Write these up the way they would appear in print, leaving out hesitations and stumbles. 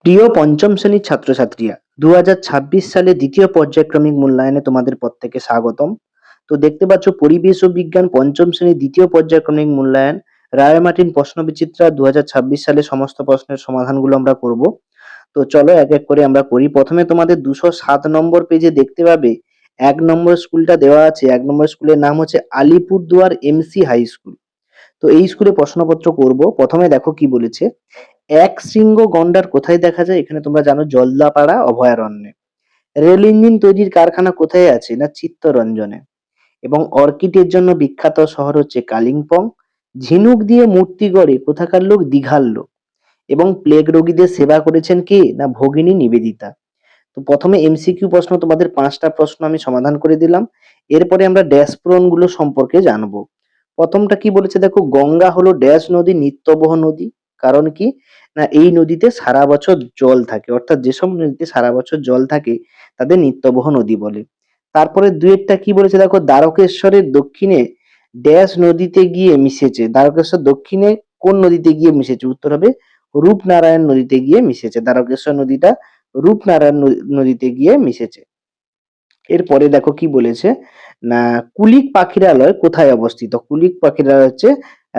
প্রিয় পঞ্চম শ্রেণীর ছাত্রছাত্রীরা, 2026 সালে দ্বিতীয় পর্যায়ক্রমিক মূল্যায়নে তোমাদের প্রত্যেকে স্বাগতম। তো দেখতে পাচ্ছ পরিবেশ ও বিজ্ঞান পঞ্চম শ্রেণীর দ্বিতীয় পর্যায়ক্রমিক মূল্যায়ন রায় মার্টিন প্রশ্নবিচিত্রা 2026 সালে সমস্ত প্রশ্নের সমাধানগুলো আমরা করব। তো চলো এক এক করে আমরা করি। প্রথমে তোমাদের 207 নম্বর পেজে দেখতে পাবে 1 নম্বর স্কুলটা দেওয়া আছে। 1 নম্বর স্কুলের নাম হচ্ছে আলিপুরদুয়ার এমসি হাই স্কুল। তো এই স্কুলে প্রশ্নপত্র করব। প্রথমে দেখো কি বলেছে। এক শৃঙ্গ গন্ডার কোথায় দেখা যায়? এখানে তোমরা জানো জলদাপাড়া অভয়ারণ্যে। রেল ইঞ্জিন তৈরির কারখানা কোথায় আছে? না চিত্তরঞ্জনে। এবং অর্কিডের জন্য বিখ্যাত শহর হচ্ছে কালিম্পং। ঝিনুক দিয়ে মূর্তি গড়ে কোথাকার লোক? দীঘার লোক। এবং প্লেগ রোগীদের সেবা করেছেন কে? না ভগিনী নিবেদিতা। তো প্রথমে এমসিকিউ প্রশ্ন, তোমাদের 5টা প্রশ্ন আমি সমাধান করে দিলাম। এরপরে আমরা ড্যাশ পূরণ গুলো সম্পর্কে জানবো। প্রথমটা কি বলেছে দেখো, গঙ্গা হলো ড্যাশ নদী, নিত্যবহ নদী। কারণ কি? না এই নদীতে সারা বছর জল থাকে, অর্থাৎ যেসব নদীতে সারা বছর জল থাকে তাদের নিত্যবহ নদী বলে। তারপরে দুয়েরটা কি বলেছে দেখো, দ্বারকেশ্বরের দক্ষিণে ড্যাশ নদীতে গিয়ে মিশেছে। দ্বারকেশ্বর দক্ষিণে কোন নদীতে গিয়ে মিশেছে? উত্তর হবে রূপনারায়ণ নদীতে গিয়ে মিশেছে। দ্বারকেশ্বর নদীটা রূপনারায়ণ নদীতে গিয়ে মিশেছে। এরপরে দেখো কি বলেছে, না কুলিক পাখিরালয় কোথায় অবস্থিত? কুলিক পাখিরালয় হচ্ছে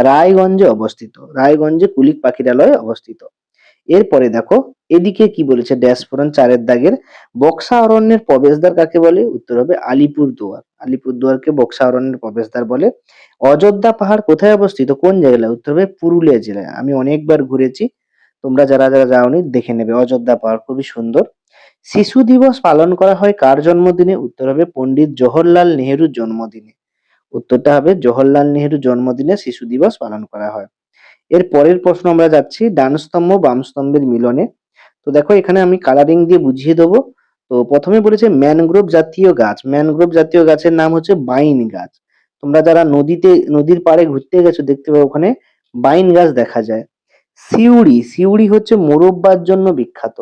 রায়গঞ্জে অবস্থিত। রায়গঞ্জে কুলিক পাখিরালয় অবস্থিত। এরপরে দেখো এদিকে কি বলেছে, ড্যাশ পূরণ 4-এর দাগের, বক্সা অরণ্যের প্রবেশদ্বার কাকে বলে? উত্তর হবে আলিপুরদুয়ার। আলিপুরদুয়ারকে বক্সা অরণ্যের প্রবেশদ্বার বলে। অযোধ্যা পাহাড় কোথায় অবস্থিত? কোন জেলায়? উত্তর হবে পুরুলিয়া জেলায়। আমি অনেকবার ঘুরেছি, তোমরা যারা যারা যাওনি দেখে নেবে। অযোধ্যা পাহাড় খুবই সুন্দর। শিশু দিবস পালন করা হয় কার জন্মদিনে? উত্তর হবে পণ্ডিত জওহরলাল নেহেরুর জন্মদিনে। উত্তরটা হবে জওহরলাল নেহেরুর জন্মদিনে শিশু দিবস পালন করা হয়। এর পরের প্রশ্ন আমরা যাচ্ছি, ডান স্তম্ভ বাম স্তম্ভের মিলনে। তো দেখো এখানে আমি কালারিং দিয়ে বুঝিয়ে দেবো। তো প্রথমে বলেছে ম্যানগ্রোভ জাতীয় গাছ। ম্যানগ্রোভ জাতীয় গাছের নাম হচ্ছে বাইন গাছ। তোমরা যারা নদীর পাড়ে ঘুরতে গেছো দেখতে পাবে ওখানে বাইন গাছ দেখা যায়। সিউড়ি, সিউড়ি হচ্ছে মোরব্বার জন্য বিখ্যাত।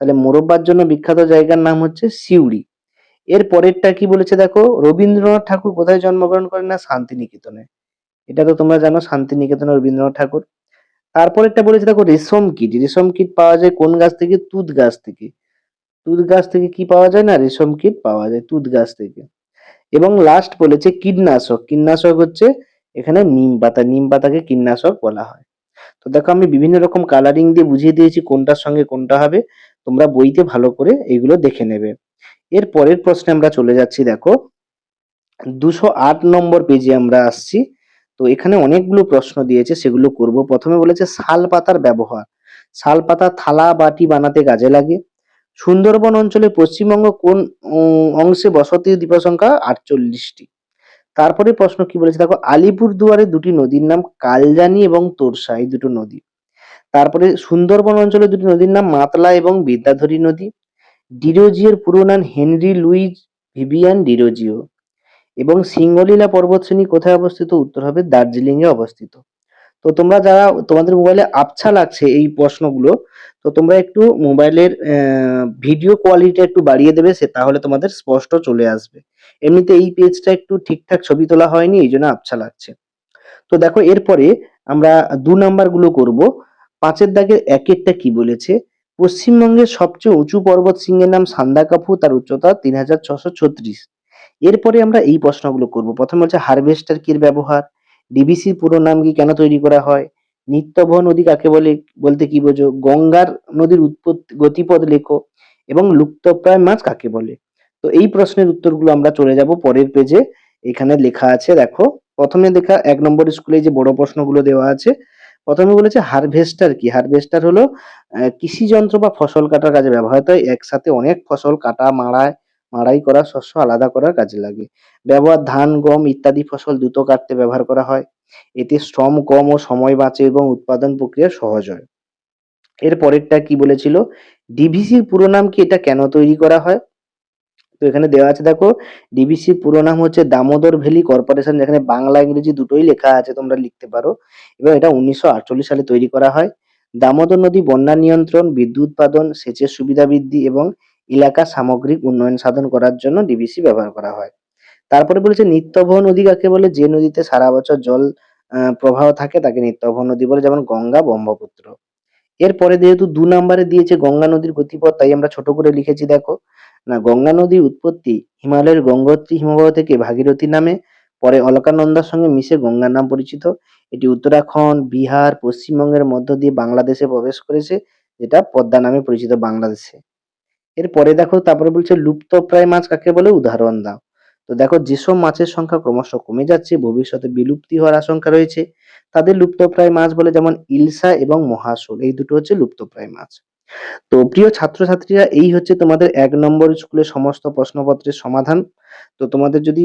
তাহলে মোরব্বার জন্য বিখ্যাত জায়গার নাম হচ্ছে সিউড়ি। এর পরেরটা কি বলেছে দেখো, রবীন্দ্রনাথ ঠাকুর কোথায় জন্মগ্রহণ করেন? না শান্তিনিকেতনে। এটা তো তোমরা জানো শান্তিনিকেতনে রবীন্দ্রনাথ ঠাকুর। তারপরেরটা বলেছে দেখো রেশম কীট। রেশম কীট পাওয়া যায় কোন গাছ থেকে? তুঁত গাছ থেকে। তুঁত গাছ থেকে কি পাওয়া যায়? না রেশম কীট পাওয়া যায় তুঁত গাছ থেকে। এবং লাস্ট বলেছে কীটনাশক। কীটনাশক হচ্ছে এখানে নিম পাতা। নিম পাতাকে কীটনাশক বলা হয়। তো দেখো আমি বিভিন্ন রকম কালারিং দিয়ে বুঝিয়ে দিয়েছি কোনটার সঙ্গে কোনটা হবে। তোমরা বইতে ভালো করে এগুলো দেখে নেবে। এর পরের প্রশ্নে আমরা চলে যাচ্ছি। দেখো 208 নম্বর পেজে আমরা আসছি। তো এখানে অনেকগুলো প্রশ্ন দিয়েছে, সেগুলো করব। প্রথমে বলেছে শাল পাতার ব্যবহার। শাল পাতা থালা বাটি বানাতে কাজে লাগে। সুন্দরবন অঞ্চলে পশ্চিমবঙ্গ কোন অংশে বসতি দ্বীপ সংখ্যা 48টি। তারপরে প্রশ্ন কি বলেছে দেখো, আলিপুর দুয়ারে দুটি নদীর নাম কালজানি এবং তোরসা, এই দুটো নদী। তারপরে সুন্দরবন অঞ্চলে দুটি নদীর নাম মাতলা এবং বিদ্যাধরী নদী। ডিরোজিওর পুরো নাম হেনরি লুইস ভিভিয়ান ডিরোজিও। এবং সিঙ্গলীলা পর্বতশ্রেণী কোথায় অবস্থিত? উত্তর হবে দার্জিলিং এ অবস্থিত। তো তোমরা যারা তোমাদের মোবাইলে আবছা লাগছে এই প্রশ্নগুলো, তো তোমরা একটু মোবাইলের ভিডিও কোয়ালিটি একটু বাড়িয়ে দেবে, সে তাহলে তোমাদের স্পষ্ট চলে আসবে। এমনিতে এই পেজটা একটু ঠিকঠাক ছবি তোলা হয়নি, এই জন্য আবছা লাগছে। তো দেখো এরপরে আমরা 2 নাম্বার গুলো করব। 5-এর দাগের 1-এরটা কি বলেছে, পশ্চিমবঙ্গের সবচেয়ে উঁচু পর্বত শৃঙ্গের নাম সান্দাকফু, তার উচ্চতা 3636। এরপরে আমরা এই প্রশ্নগুলো করব। প্রথমে হচ্ছে হারভেস্টার কির ব্যবহার, ডিবিসির পুরো নাম কি, কেন তৈরি করা হয়, নিত্যবহ নদী কাকে বলে বলতে কি বোঝো, গঙ্গার নদীর উৎপত্তি গতিপথ লেখো, এবং লুপ্তপ্রায় মাছ কাকে বলে। তো এই প্রশ্নের উত্তরগুলো আমরা চলে যাব পরের পেজে। এখানে লেখা আছে দেখো। প্রথমে দেখা 1 নম্বর স্কুলে যে বড় প্রশ্নগুলো দেওয়া আছে। প্রথমে বলেছে হারভেস্টার কি। হারভেস্টার হলো কৃষি যন্ত্র বা ফসল কাটার কাজে ব্যবহৃত হয়। একসাথে অনেক ফসল কাটা, মাড়াই করা, শস্য আলাদা করার কাজে লাগে। ব্যবহার ধান গম ইত্যাদি ফসল দ্রুত কাটতে ব্যবহার করা হয়। এতে শ্রম কম ও সময় বাঁচে এবং উৎপাদন প্রক্রিয়া সহজ হয়। এর পরেরটা কি বলেছিল, ডিভিসির পুরো নাম কি, এটা কেন তৈরি করা হয়। তো এখানে দেওয়া আছে দেখো, ডিভিসির পুরো নাম হচ্ছে দামোদর ভ্যালি কর্পোরেশন, যেখানে বাংলা ইংরেজি দুটোই লেখা আছে, তোমরা লিখতে পারো। এবং এটা 1948 সালে তৈরি করা হয়। দামোদর নদী বন্যা নিয়ন্ত্রণ, বিদ্যুৎ উৎপাদন, সেচের সুবিধা বৃদ্ধি এবং এলাকা সামগ্রিক উন্নয়ন সাধন করার জন্য ডিভিসি ব্যবহার করা হয়। তারপরে বলেছে নিত্যবহ নদী কাকে বলে, যে নদীতে সারা বছর জল প্রবাহ থাকে তাকে নিত্যবহ নদী বলে, যেমন গঙ্গা ব্রহ্মপুত্র। এরপরে যেহেতু ২ নাম্বারে দিয়েছে গঙ্গা নদীর গতিপথ, তাই আমরা ছোট করে লিখেছি দেখো। না, গঙ্গা নদীর উৎপত্তি হিমালয়ের গঙ্গোত্রী হিমবাহ থেকে ভাগীরথী নামে, পরে অলকানন্দার সঙ্গে মিশে গঙ্গার নাম পরিচিত। এটি উত্তরাখণ্ড, বিহার, পশ্চিমবঙ্গের মধ্য দিয়ে বাংলাদেশে প্রবেশ করেছে, যেটা পদ্মা নামে পরিচিত বাংলাদেশে। এরপরে দেখো তারপরে বলছে লুপ্তপ্রায় মাছ কাকে বলে, উদাহরণ দাও। তো দেখো যেসব মাছের সংখ্যা ক্রমশ কমে যাচ্ছে, ভবিষ্যতে বিলুপ্তি হওয়ার আশঙ্কা রয়েছে, তাদের লুপ্তপ্রায় মাছ বলে, যেমন ইলশা এবং মহাশোল, এই দুটো হচ্ছে লুপ্তপ্রায় মাছ। তো প্রিয় ছাত্রছাত্রীরা, এই হচ্ছে তোমাদের ১ নম্বর স্কুলের সমস্ত প্রশ্নপত্রের সমাধান। তো তোমাদের যদি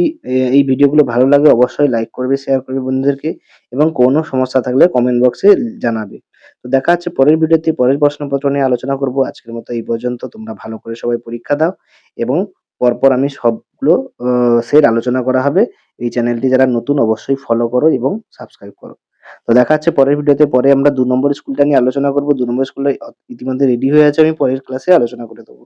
এই ভিডিওগুলো ভালো লাগে, অবশ্যই লাইক করবে, শেয়ার করবে বন্ধুদেরকে, এবং কোনো সমস্যা থাকলে কমেন্ট বক্সে জানাবে। তো দেখা হচ্ছে পরের ভিডিওতে, পরের প্রশ্নপত্র নিয়ে আলোচনা করব। আজকের মতো এই পর্যন্ত। তোমরা ভালো করে সবাই পরীক্ষা দাও, এবং পরপর আমি সবগুলো সেট আলোচনা করা হবে। এই চ্যানেলটি যারা নতুন, অবশ্যই ফলো করো এবং সাবস্ক্রাইব করো। তো দেখা হচ্ছে পরের ভিডিওতে। পরে আমরা ২ নম্বর স্কুলটা নিয়ে আলোচনা করব। ২ নম্বর স্কুলটা ইতিমধ্যে রেডি হয়ে আছে, আমি পরের ক্লাসে আলোচনা করে দেবো।